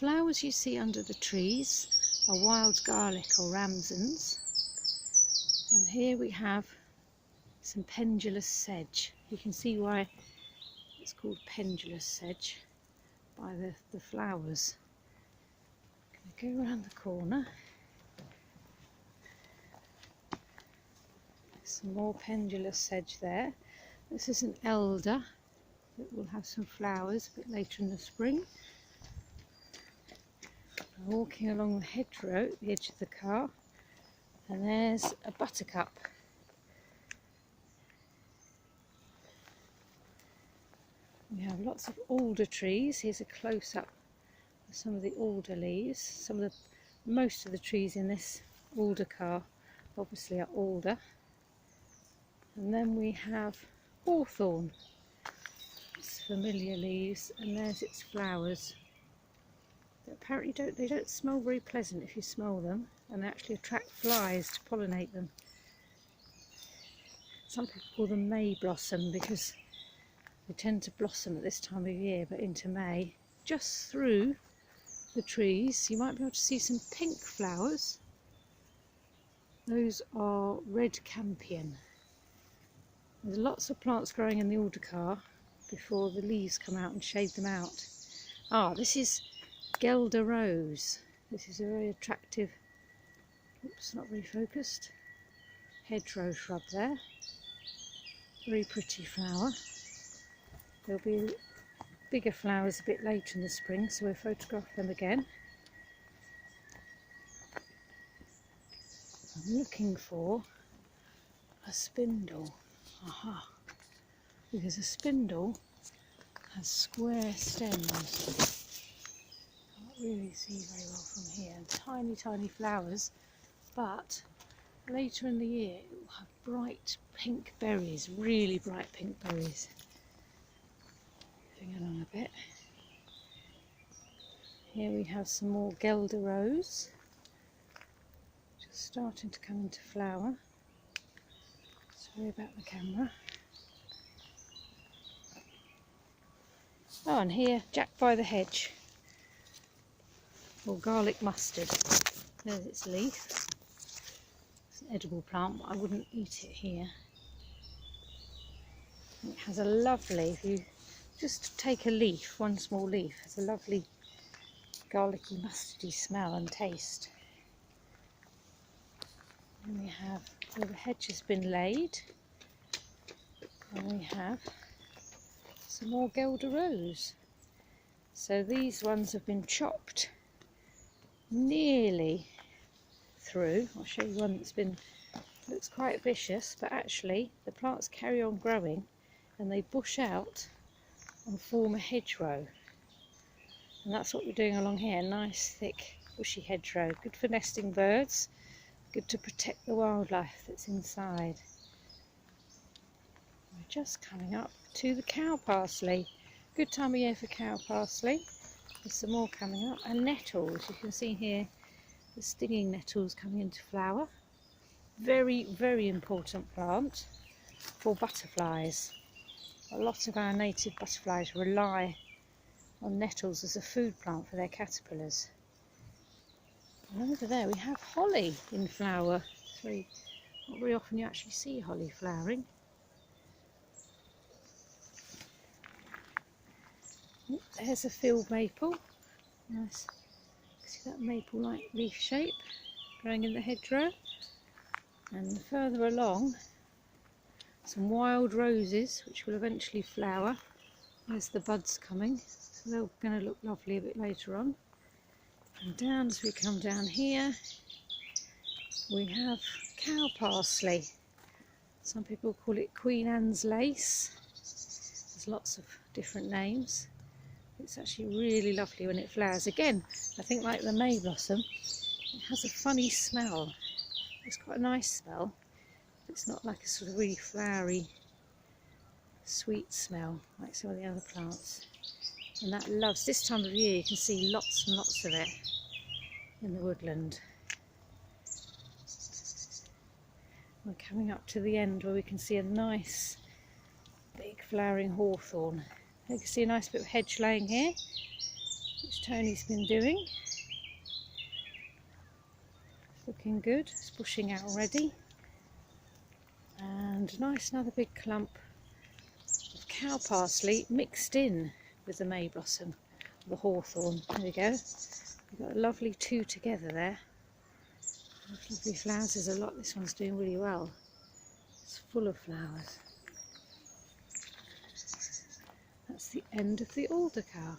flowers you see under the trees are wild garlic or ramsons, and here we have some pendulous sedge. You can see why it's called pendulous sedge by the flowers. I'm going to go around the corner. Some more pendulous sedge there. This is an elder that will have some flowers a bit later in the spring. I'm walking along the hedgerow at the edge of the carr, and there's a buttercup. We have lots of alder trees. Here's a close-up of some of the alder leaves. Most of the trees in this alder carr obviously are alder. And then we have hawthorn. It's familiar leaves, and there's its flowers. But apparently they don't smell very pleasant if you smell them, and they actually attract flies to pollinate them. Some people call them May blossom because they tend to blossom at this time of year, but into May. Just through the trees you might be able to see some pink flowers. Those are red campion. There's lots of plants growing in the alder carr before the leaves come out and shade them out. This is Guelder rose. This is a very attractive, oops, not very focused, hedgerow shrub there. Very pretty flower. There'll be bigger flowers a bit later in the spring, so we'll photograph them again. I'm looking for a spindle. Aha! Because a spindle has square stems. Can't really see very well from here. Tiny, tiny flowers, but later in the year it will have bright pink berries, really bright pink berries. Moving along a bit. Here we have some more Guelder rose, just starting to come into flower. Sorry about the camera. And here, Jack by the hedge, or garlic mustard. There's its leaf. It's an edible plant, but I wouldn't eat it here. It has a lovely, if you just take a leaf, one small leaf, has a lovely garlicky mustardy smell and taste. And we have where the hedge has been laid, and we have some more Guelder rose. So these ones have been chopped nearly through. I'll show you one that's been, looks quite vicious, but actually the plants carry on growing and they bush out and form a hedgerow. And that's what we're doing along here, nice thick bushy hedgerow, good for nesting birds. Good to protect the wildlife that's inside. We're just coming up to the cow parsley. Good time of year for cow parsley. There's some more coming up. And nettles. You can see here the stinging nettles coming into flower. Very, very important plant for butterflies. A lot of our native butterflies rely on nettles as a food plant for their caterpillars. And over there we have holly in flower. Not very often you actually see holly flowering. There's a field maple. Nice. See that maple-like leaf shape growing in the hedgerow. And further along, some wild roses which will eventually flower. There's the buds coming, so they're going to look lovely a bit later on. And down as we come down here, we have cow parsley. Some people call it Queen Anne's lace. There's lots of different names. It's actually really lovely when it flowers. Again, I think like the May blossom, it has a funny smell. It's quite a nice smell. It's not like a sort of really flowery, sweet smell like some of the other plants. And that loves, this time of year you can see lots and lots of it in the woodland. We're coming up to the end where we can see a nice big flowering hawthorn. You can see a nice bit of hedge laying here, which which Tony's been doing. It's looking good, it's bushing out already. And nice, another big clump of cow parsley mixed in with the May blossom, the hawthorn. There we go. We've got a lovely two together there. Lovely flowers. There's a lot. This one's doing really well. It's full of flowers. That's the end of the alder carr.